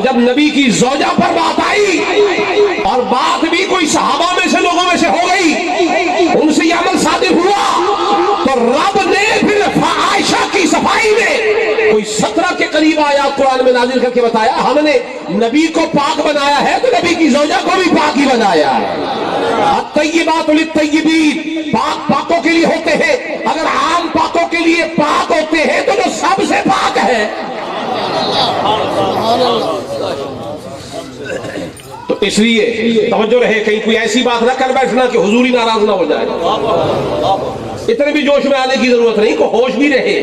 जब नबी की ज़ौजा पर बात आई और बात भी कोई सहाबा में से लोगों में से हो गई, उनसे यह अमल सादिर हुआ, तो रब ने फिर आयशा की सफाई में कोई 17 के करीब आया कुरान में नाजिल करके बताया, हमने नबी को पाक बनाया है तो नबी की ज़ौजा को भी पाक ही बनाया है। तय्यबात लित्तय्यबीन, पाक पाकों के लिए होते हैं। अगर आम पाकों के लिए पाक होते हैं तो जो सबसे पाक है। तो इसलिए तवज्जो रहे, कहीं कोई ऐसी बात ना कर बैठना कि हुजूर ही नाराज ना हो जाए। इतने भी जोश में आने की जरूरत नहीं, को होश भी रहे।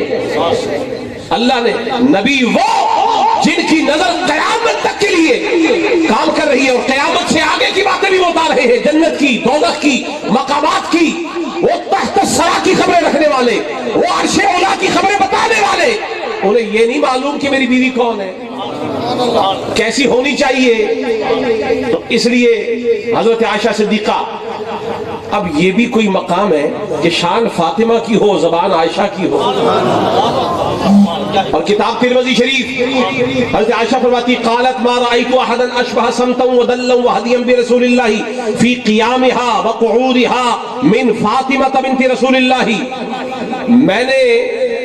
अल्लाह ने नबी वो जिनकी नजर कयामत तक के लिए काम कर रही है और कयामत से आगे की बातें भी बता रहे हैं, जन्नत की, दोज़ख की, मकामात की, वो तख्त सरा की खबरें रखने वाले, वो अर्शे औला की खबरें बताने वाले, उन्हें ये नहीं मालूम कि मेरी बीवी कौन है, कैसी होनी चाहिए। तो इसलिए हजरत आयशा सिद्दीका, अब ये भी कोई मकाम है कि शान फातिमा की हो, जबान आयशा की हो। और किताब तिरमिज़ी शरीफ हज़रत आयशा फरमाती, क़ालत मा रअयतु अहदन अशबह समतन व दल्लन व हदियन बि रसूलिल्लाहि फी क़ियामिहा व क़ुऊदिहा मिन फातिमा बिन्त रसूलिल्लाहि। मैंने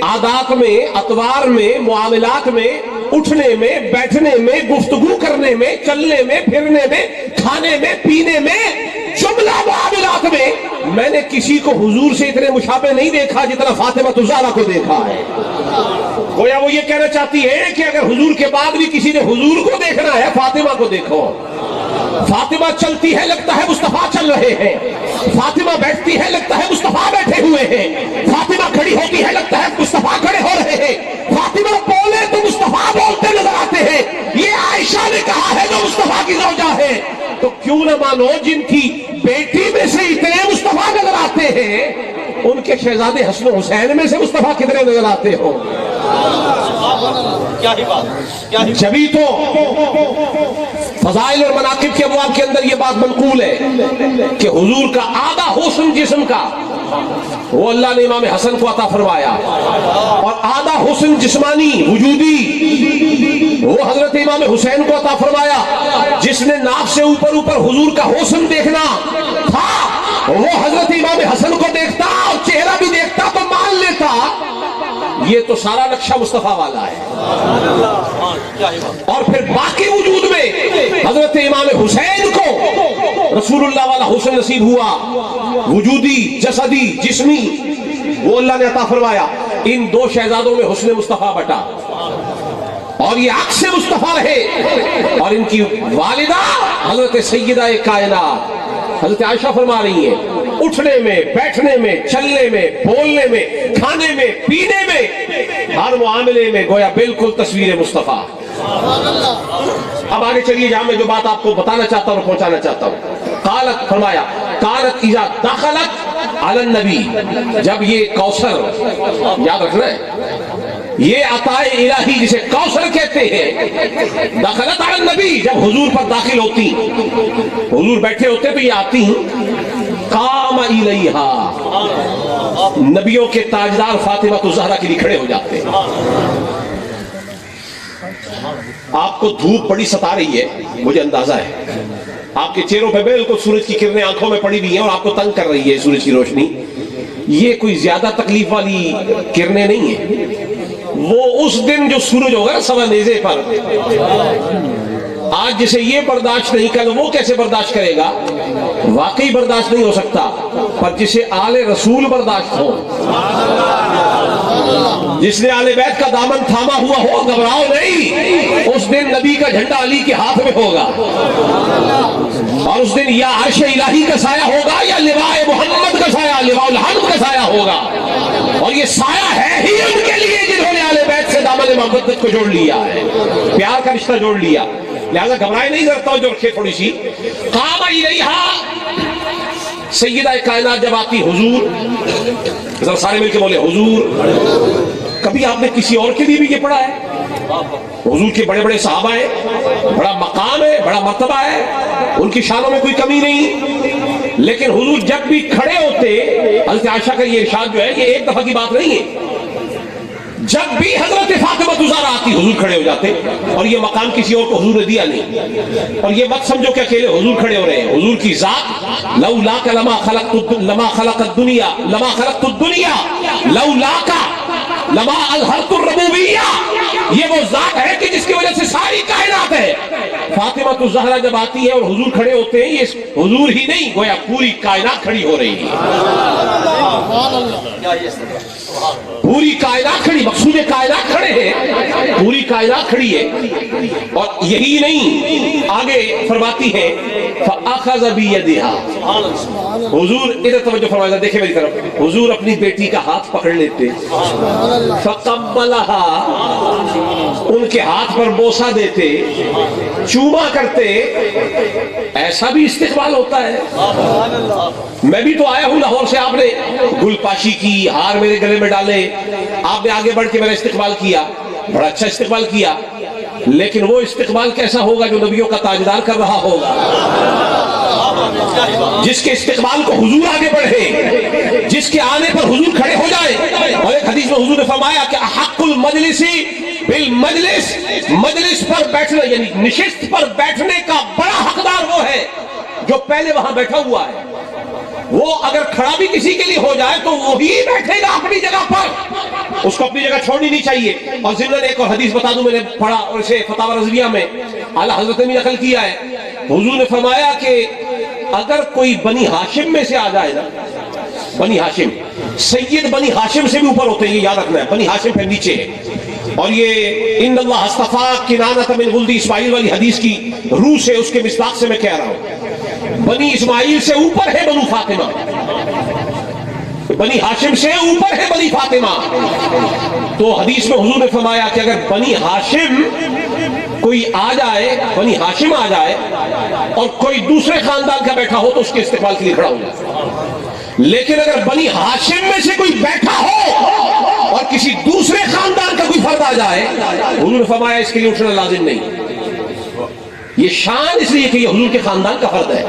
आदात में, अतवार में, मुआमलात में, उठने में, बैठने में, गुफ्तगू करने में, चलने में, फिरने में, खाने में, पीने में, जुमला मुआमलात में मैंने किसी को हुजूर से इतने मुशाबे नहीं देखा जितना फातिमा ज़हरा को देखा है। गोया वो ये कहना चाहती है कि अगर हुजूर के बाद भी किसी ने हुजूर को देखना है, फातिमा को देखो। फातिमा चलती है, लगता है मुस्तफा चल रहे हैं। फातिमा बैठती है, लगता है मुस्तफा बैठे हुए हैं। फातिमा खड़ी होती है, लगता है मुस्तफा खड़े हो रहे हैं। फातिमा बोले तो मुस्तफा बोलते नजर आते हैं। ये आयशा ने कहा है जो मुस्तफा की ज़ौजा है, तो क्यों न मानो जिनकी बेटी में से इतने मुस्तफा नजर आते हैं, उनके शहजादे हसन हुसैन में से मुस्तफा कितने नजर आते हो। क्या ही बात, क्या ही जभी तो फज़ाइल और मनाकिब के अबवाब के अंदर ये बात मनकूल है कि हुजूर का आधा हुस्न जिस्म का वो अल्लाह ने इमाम हसन को अता फरमाया, और आधा हुस्न जिस्मानी वजूदी वो हजरत इमाम हुसैन को अता फरमाया। जिसने नाक से ऊपर ऊपर हुजूर का हुस्न देखना था, वो हजरत इमाम हसन को देखता और चेहरा भी देखता तो मान लेता ये तो सारा नक्शा मुस्तफा वाला है। और फिर बाकी वजूद में हजरत इमाम हुसैन को रसूलुल्लाह वाला हुस्न नसीब हुआ, वजूदी, जसदी, जिस्मी, वो अल्लाह ने अता फरमाया। इन दो शहजादों में हुस्न मुस्तफा बटा और ये अक्स मुस्तफा रहे। और इनकी वालिदा हजरत सैयदा कायनात हजरत आयशा फरमा रही है, उठने में, बैठने में, चलने में, बोलने में, खाने में, पीने में, हर मामले में गोया बिल्कुल तस्वीर मुस्तफा। अब आगे चलिए, जहां मैं जो बात आपको बताना चाहता हूं, पहुंचाना चाहता हूं। कालत फरमाया, कालत इज़ा दखलत अलन नबी, जब ये कौसर, याद रखना है ये अताए इलाही जिसे कौसर कहते हैं, दखलत अलन नबी, जब हुजूर पर दाखिल होती, हुजूर बैठे होते तो ये आती, काम इलैहा, नबियों के ताजदार फातिमा ज़हरा के लिए खड़े हो जाते हैं। आपको धूप बड़ी सता रही है, मुझे अंदाजा है, आपके चेहरों पे बिल्कुल सूरज की किरणें आंखों में पड़ी हुई हैं और आपको तंग कर रही है सूरज की रोशनी। ये कोई ज्यादा तकलीफ वाली किरणें नहीं है। वो उस दिन जो सूरज होगा सवा नेज़े पर, आज जिसे ये बर्दाश्त नहीं कर, वो कैसे बर्दाश्त करेगा? वाकई बर्दाश्त नहीं हो सकता। पर जिसे आले रसूल बर्दाश्त हो, जिसने आले बैत का दामन थामा हुआ हो, घबराओ नहीं, उस दिन नबी का झंडा अली के हाथ में होगा। और उस दिन या अर्श इलाही का साया होगा या लिवाए मोहम्मद का साया, लिवाउल हम्द का साया होगा। और ये साया है ही उनके लिए जिन्होंने आले बैत से दामन मोहब्बत को जोड़ लिया है, प्यार का रिश्ता जोड़ लिया। लिहाजा घबराए नहीं, करता जो रखे थोड़ी सी। काम इलैहा, सैयदा कायनात जब आती, हुजूर, जरा सारे मिलके बोले हुजूर। कभी आपने किसी और के लिए भी ये पढ़ा है? हुजूर के बड़े बड़े सहाबा है, बड़ा मकाम है, बड़ा मर्तबा है, उनकी शानों में कोई कमी नहीं, लेकिन हुजूर जब भी खड़े होते, हज़रत आयशा का ये इरशाद जो है, ये एक दफा की बात नहीं है, जब भी हजरत फातिमा ज़हरा आती हुजूर खड़े हो जाते, और ये मकाम किसी और को हुजूर ने दिया नहीं। और ये मत समझो कि अकेले हुजूर खड़े हो रहे हैं। हुजूर की जात लौलाका लमा खलक़त दुनिया लौलाका लमा अज़हरतुर रुबूबिय्या। ये वो जात है कि जिसकी वजह से सारी कायनात है। फातिमा ज़हरा जब आती है और हुजूर खड़े होते हैं, ये हुजूर ही नहीं गोया पूरी कायनात खड़ी हो रही है। पूरी कायनात खड़ी, मकसूद कायनात खड़े हैं, पूरी कायनात खड़ी है। और यही नहीं, आगे फरमाती है फ़अख़ज़ बियदिहा। हुजूर इधर तवज्जो फरमाइए, देखे मेरी तरफ। हुजूर अपनी बेटी का हाथ पकड़ लेते, फ़क़ब्बलहा, उनके हाथ पर बोसा देते, चूमा करते। ऐसा भी इस्तिक़बाल होता है। मैं भी तो आया हूं लाहौर से, आपने गुलपाशी की, हार मेरे गले में डाले, आपने आगे बढ़ के मेरा इस्तिक़बाल किया, बड़ा अच्छा इस्तिक़बाल किया। लेकिन वो इस्तिक़बाल कैसा होगा जो नबियों का ताजदार कर रहा होगा, जिसके इस्तिक़बाल को हुजूर आगे बढ़े, जिसके आने पर हुजूर खड़े हो जाए। और एक हदीस में हुजूर ने फरमाया कि अहक़्क़ुल मजलिसी बिल मजलिस, मजलिस पर बैठने यानी निशिस्त पर बैठने का बड़ा हकदार वो है जो पहले वहां बैठा हुआ है। वो अगर खड़ा भी किसी के लिए हो जाए तो वही बैठेगा अपनी जगह पर, उसको अपनी जगह छोड़नी नहीं चाहिए। और ज़िम्नन एक और हदीस बता दूं, मैंने पढ़ा और इसे फतावा रज़विया में आला हज़रत ने नकल किया है। हुजूर ने फरमाया कि अगर कोई बनी हाशिम में से आ जाए ना, बनी हाशिम, सैयद बनी हाशिम से भी ऊपर होते हैं, ये याद रखना है, बनी हाशिम फिर नीचे है। और ये इन्नल्लाह अस्तफ़ा किनानत मिन वुल्दी इस्माइल वाली हदीस की रूह से, उसके मिस्दाक से मैं कह रहा हूं। बनी इस्माइल से ऊपर है बनु फातिमा, बनी हाशिम से ऊपर है बनी फातिमा। तो हदीस में हुजूर ने फरमाया कि अगर बनी हाशिम कोई आ जाए, बनी हाशिम आ जाए और कोई दूसरे खानदान का बैठा हो तो उसके इस्तिक़बाल के लिए खड़ा हो जाए। लेकिन अगर बनी हाशिम में से कोई बैठा हो और किसी दूसरे खानदान का कोई फर्द आ जाए, हुजूर ने फरमाया इसके लिए उठना लाजिम नहीं। ये शान इसलिए कि ये हुजूर के खानदान का फर्द है।